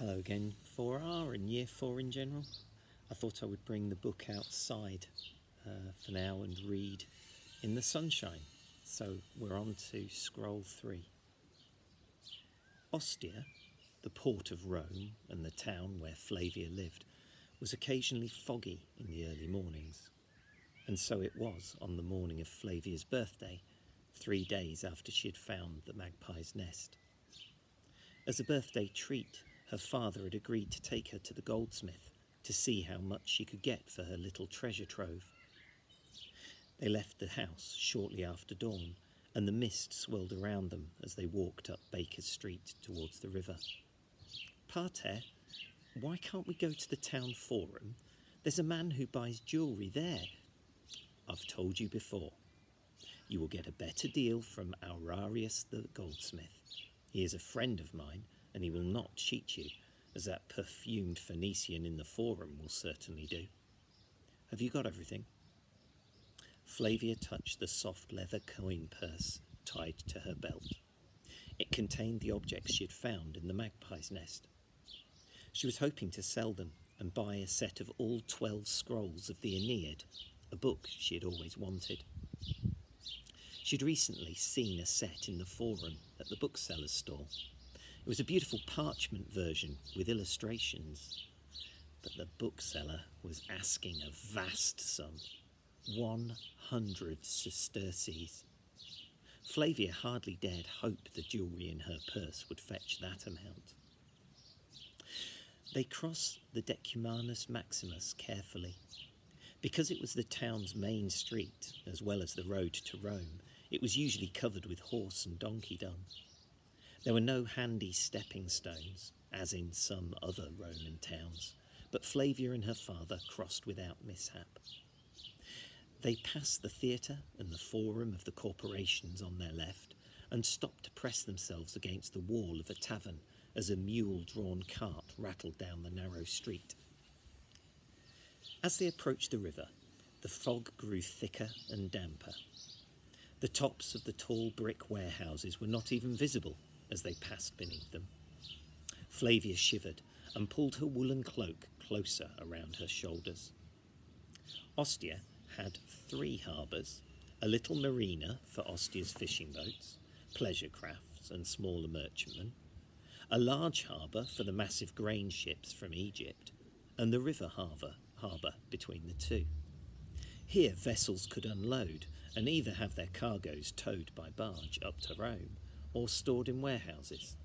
Hello again, 4R and Year 4 in general. I thought I would bring the book outside for now and read in the sunshine. So we're on to scroll 3. Ostia, the port of Rome and the town where Flavia lived, was occasionally foggy in the early mornings. And so it was on the morning of Flavia's birthday, 3 days after she had found the magpie's nest. As a birthday treat, her father had agreed to take her to the goldsmith to see how much she could get for her little treasure trove. They left the house shortly after dawn, and the mist swirled around them as they walked up Baker Street towards the river. "Pater, why can't we go to the town forum? There's a man who buys jewellery there." "I've told you before. You will get a better deal from Aurarius the goldsmith. He is a friend of mine, and he will not cheat you, as that perfumed Phoenician in the forum will certainly do. Have you got everything?" Flavia touched the soft leather coin purse tied to her belt. It contained the objects she had found in the magpie's nest. She was hoping to sell them and buy a set of all 12 scrolls of the Aeneid, a book she had always wanted. She'd recently seen a set in the forum at the bookseller's stall. It was a beautiful parchment version with illustrations, but the bookseller was asking a vast sum, 100 sesterces. Flavia hardly dared hope the jewellery in her purse would fetch that amount. They crossed the Decumanus Maximus carefully. Because it was the town's main street, as well as the road to Rome, it was usually covered with horse and donkey dung. There were no handy stepping stones, as in some other Roman towns, but Flavia and her father crossed without mishap. They passed the theatre and the forum of the corporations on their left, and stopped to press themselves against the wall of a tavern as a mule-drawn cart rattled down the narrow street. As they approached the river, the fog grew thicker and damper. The tops of the tall brick warehouses were not even visible as they passed beneath them. Flavia shivered and pulled her woolen cloak closer around her shoulders. Ostia had 3 harbours, a little marina for Ostia's fishing boats, pleasure crafts and smaller merchantmen, a large harbour for the massive grain ships from Egypt, and the river harbour between the two. Here vessels could unload and either have their cargoes towed by barge up to Rome or stored in warehouses.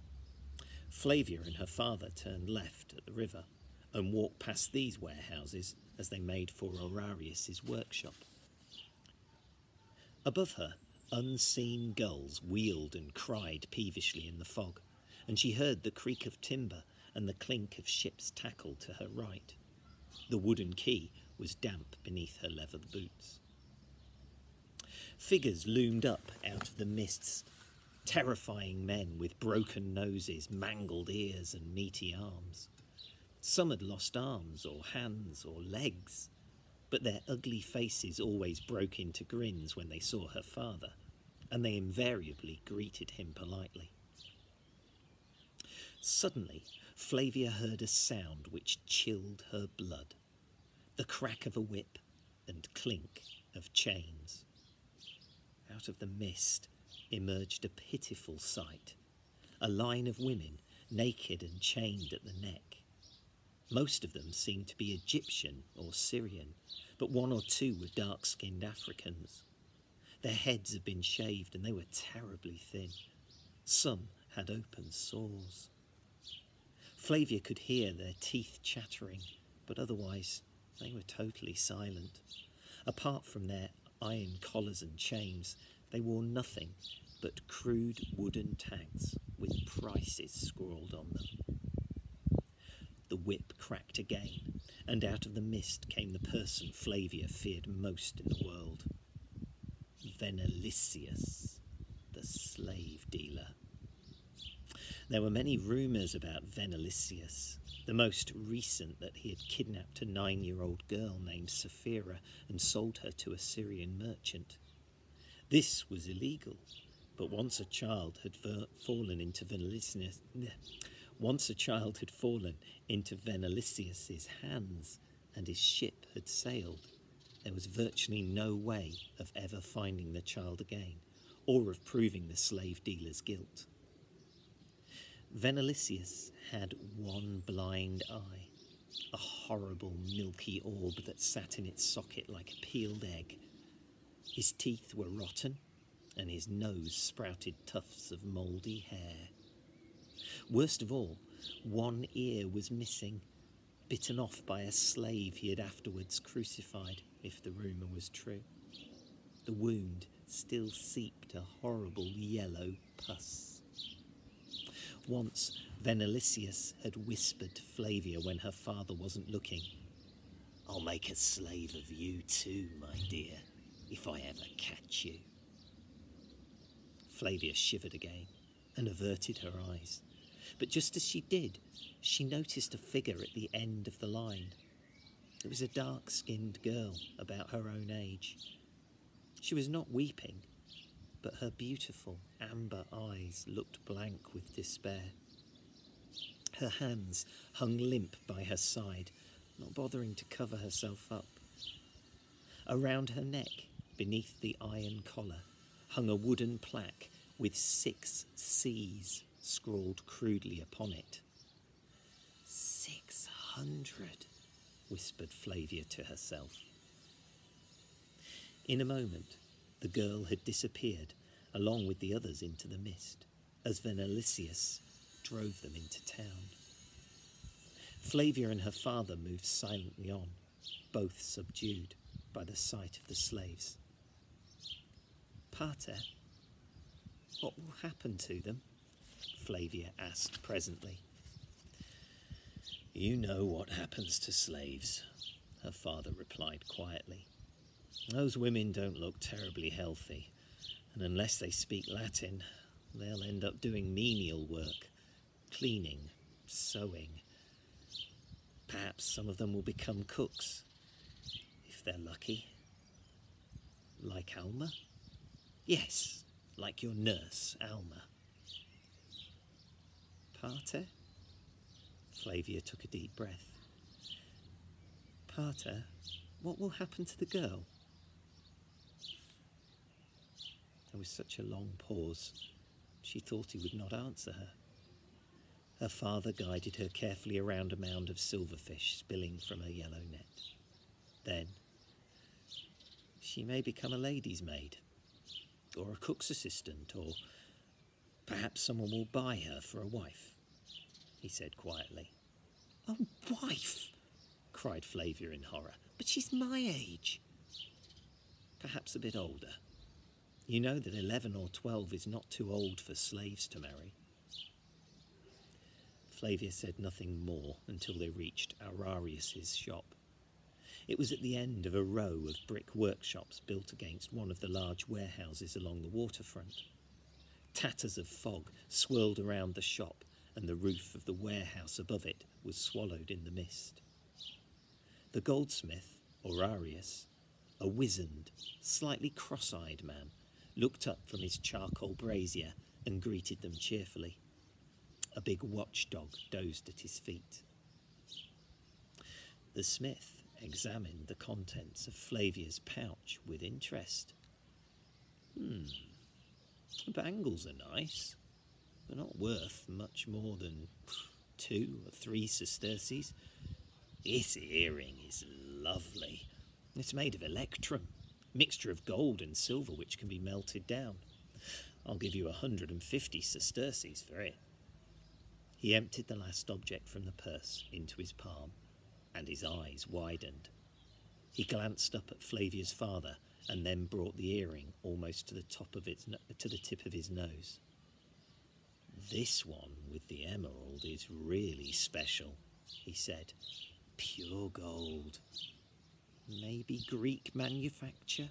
Flavia and her father turned left at the river and walked past these warehouses as they made for Aurarius's workshop. Above her, unseen gulls wheeled and cried peevishly in the fog, and she heard the creak of timber and the clink of ship's tackle to her right. The wooden quay was damp beneath her leather boots. Figures loomed up out of the mists, terrifying men with broken noses, mangled ears and meaty arms. Some had lost arms or hands or legs, but their ugly faces always broke into grins when they saw her father, and they invariably greeted him politely. Suddenly, Flavia heard a sound which chilled her blood, the crack of a whip and clink of chains. Out of the mist emerged a pitiful sight, a line of women, naked and chained at the neck. Most of them seemed to be Egyptian or Syrian, but 1 or 2 were dark-skinned Africans. Their heads had been shaved and they were terribly thin. Some had open sores. Flavia could hear their teeth chattering, but otherwise they were totally silent. Apart from their iron collars and chains, they wore nothing but crude wooden tags with prices scrawled on them. The whip cracked again, and out of the mist came the person Flavia feared most in the world. Venelicius, the slave dealer. There were many rumours about Venelicius, the most recent that he had kidnapped a 9-year-old girl named Sapphira and sold her to a Syrian merchant. This was illegal, but once a child had fallen into Venelicius' Once a child had fallen into Venalicius's hands and his ship had sailed. There was virtually no way of ever finding the child again, or of proving the slave dealer's guilt. Venalicius had one blind eye, a horrible milky orb that sat in its socket like a peeled egg. His teeth were rotten, and his nose sprouted tufts of mouldy hair. Worst of all, one ear was missing, bitten off by a slave he had afterwards crucified, if the rumour was true. The wound still seeped a horrible yellow pus. Once Venalicius had whispered to Flavia when her father wasn't looking, "I'll make a slave of you too, my dear, if I ever catch you." Flavia shivered again and averted her eyes. But just as she did, she noticed a figure at the end of the line. It was a dark-skinned girl about her own age. She was not weeping, but her beautiful amber eyes looked blank with despair. Her hands hung limp by her side, not bothering to cover herself up. Around her neck, beneath the iron collar, hung a wooden plaque with 6 C's scrawled crudely upon it. 600, whispered Flavia to herself. In a moment, the girl had disappeared, along with the others into the mist, as Venalicius drove them into town. Flavia and her father moved silently on, both subdued by the sight of the slaves. "Pater, what will happen to them?" Flavia asked presently. "You know what happens to slaves," her father replied quietly. "Those women don't look terribly healthy, and unless they speak Latin, they'll end up doing menial work, cleaning, sewing. Perhaps some of them will become cooks, if they're lucky. Like Alma? Yes, like your nurse, Alma." "Pater?" Flavia took a deep breath. "Pater, what will happen to the girl?" There was such a long pause, she thought he would not answer her. Her father guided her carefully around a mound of silverfish spilling from her yellow net. Then, "She may become a lady's maid, or a cook's assistant, or perhaps someone will buy her for a wife," he said quietly. "A wife!" cried Flavia in horror. "But she's my age." "Perhaps a bit older. You know that 11 or 12 is not too old for slaves to marry." Flavia said nothing more until they reached Aurarius's shop. It was at the end of a row of brick workshops built against one of the large warehouses along the waterfront. Tatters of fog swirled around the shop, and the roof of the warehouse above it was swallowed in the mist. The goldsmith, Aurarius, a wizened, slightly cross-eyed man, looked up from his charcoal brazier and greeted them cheerfully. A big watchdog dozed at his feet. The smith examined the contents of Flavia's pouch with interest. The bangles are nice, but not worth much more than 2 or 3 sesterces. This earring is lovely. It's made of electrum, mixture of gold and silver which can be melted down. I'll give you 150 sesterces for it." He emptied the last object from the purse into his palm, and his eyes widened. He glanced up at Flavia's father, and then brought the earring almost to the tip of his nose. "This one with the emerald is really special," he said. "Pure gold. Maybe Greek manufacture?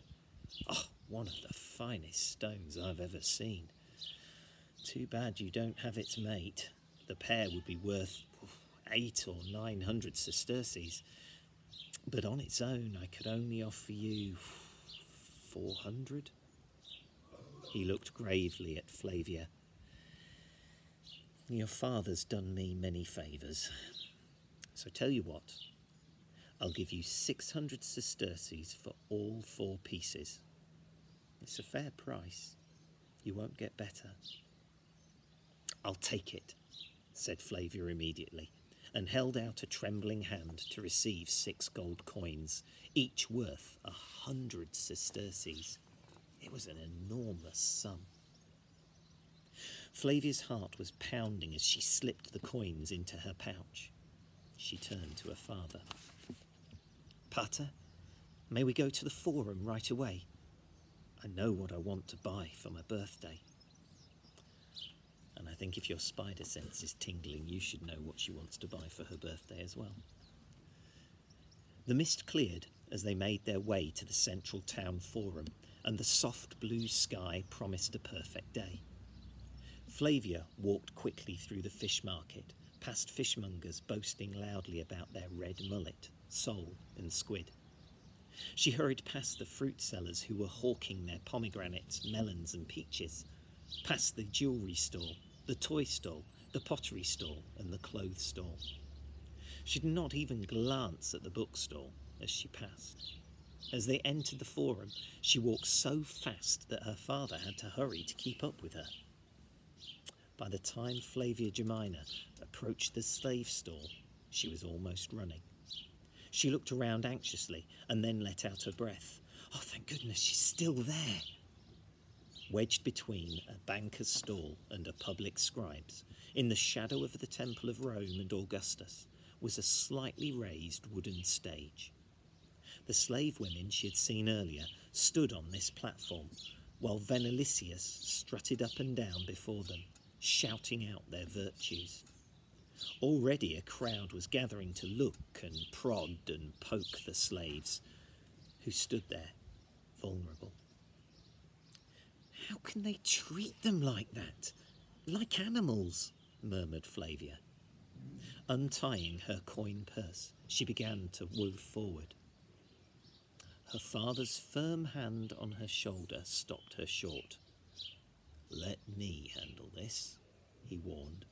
Oh, one of the finest stones I've ever seen. Too bad you don't have its mate. The pair would be worth 800 or 900 sesterces, but on its own I could only offer you 400. He looked gravely at Flavia. Your father's done me many favours. So tell you what, I'll give you 600 sesterces for all 4 pieces. It's a fair price. You won't get better. I'll take it, said Flavia immediately, and held out a trembling hand to receive 6 gold coins, each worth 100 sesterces. It was an enormous sum. Flavia's heart was pounding as she slipped the coins into her pouch. She turned to her father. Pater, may we go to the forum right away? I know what I want to buy for my birthday. And I think if your spider sense is tingling, you should know what she wants to buy for her birthday as well. The mist cleared as they made their way to the central town forum, and the soft blue sky promised a perfect day. Flavia walked quickly through the fish market, past fishmongers boasting loudly about their red mullet, sole and squid. She hurried past the fruit sellers who were hawking their pomegranates, melons and peaches, past the jewellery stall, the toy stall, the pottery stall and the clothes stall. She did not even glance at the bookstall as she passed. As they entered the forum, she walked so fast that her father had to hurry to keep up with her. By the time Flavia Jemina approached the slave stall, she was almost running. She looked around anxiously and then let out her breath. Oh, thank goodness, she's still there. Wedged between a banker's stall and a public scribe's, in the shadow of the Temple of Rome and Augustus, was a slightly raised wooden stage. The slave women she had seen earlier stood on this platform, while Venalicius strutted up and down before them, shouting out their virtues. Already a crowd was gathering to look and prod and poke the slaves, who stood there, vulnerable. How can they treat them like that? Like animals, murmured Flavia. Untying her coin purse, she began to move forward. Her father's firm hand on her shoulder stopped her short. Let me handle this, he warned.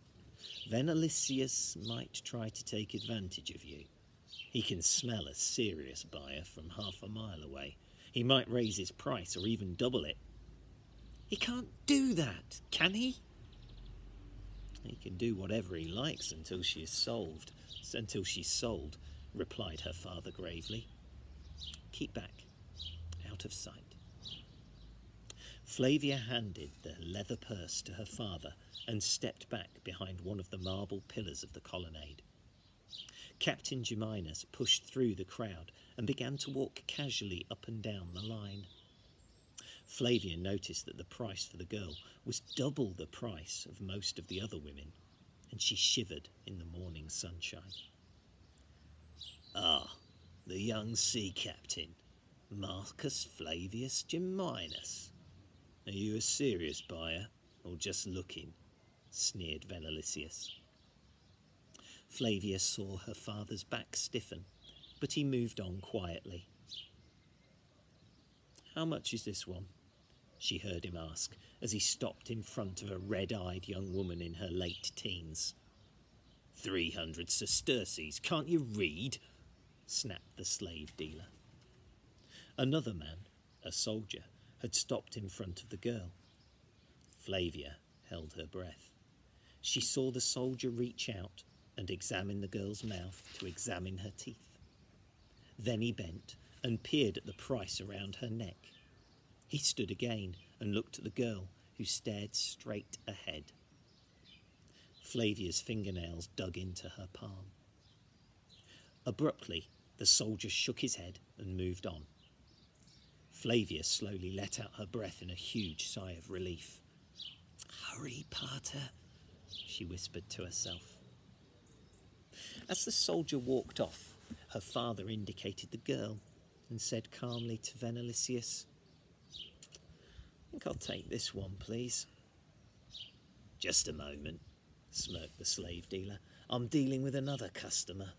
Venalicius might try to take advantage of you. He can smell a serious buyer from half a mile away. He might raise his price or even double it. He can't do that, can he? He can do whatever he likes until she's sold, replied her father gravely. Keep back, out of sight. Flavia handed the leather purse to her father and stepped back behind one of the marble pillars of the colonnade. Captain Geminus pushed through the crowd and began to walk casually up and down the line. Flavia noticed that the price for the girl was double the price of most of the other women, and she shivered in the morning sunshine. Ah, the young sea captain, Marcus Flavius Geminus. Are you a serious buyer, or just looking? Sneered Venalicius. Flavia saw her father's back stiffen, but he moved on quietly. How much is this one? She heard him ask as he stopped in front of a red-eyed young woman in her late teens. 300 sesterces, can't you read? Snapped the slave dealer. Another man, a soldier, had stopped in front of the girl. Flavia held her breath. She saw the soldier reach out and examine the girl's mouth to examine her teeth. Then he bent and peered at the price around her neck. He stood again and looked at the girl, who stared straight ahead. Flavia's fingernails dug into her palm. Abruptly, the soldier shook his head and moved on. Flavia slowly let out her breath in a huge sigh of relief. Hurry, Pater, she whispered to herself. As the soldier walked off, her father indicated the girl and said calmly to Venalicius, I think I'll take this one, please. Just a moment, smirked the slave dealer. I'm dealing with another customer.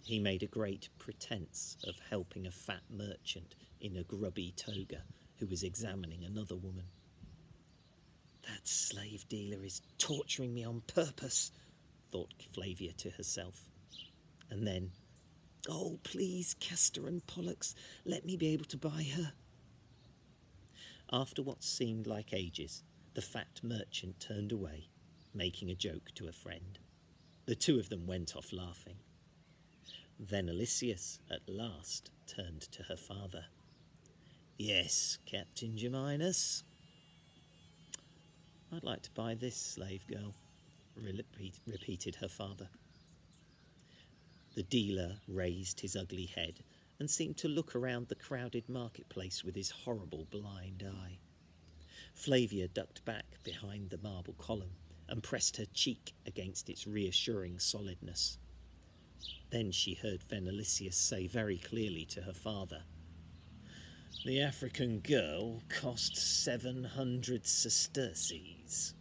He made a great pretence of helping a fat merchant in a grubby toga who was examining another woman. That slave dealer is torturing me on purpose, thought Flavia to herself. And then, oh, please, Castor and Pollux, let me be able to buy her. After what seemed like ages, the fat merchant turned away, making a joke to a friend. The two of them went off laughing. Then Alicius at last turned to her father. Yes, Captain Geminus. I'd like to buy this slave girl, repeated her father. The dealer raised his ugly head and seemed to look around the crowded marketplace with his horrible blind eye. Flavia ducked back behind the marble column and pressed her cheek against its reassuring solidness. Then she heard Venalicius say very clearly to her father, "The African girl cost 700 sesterces."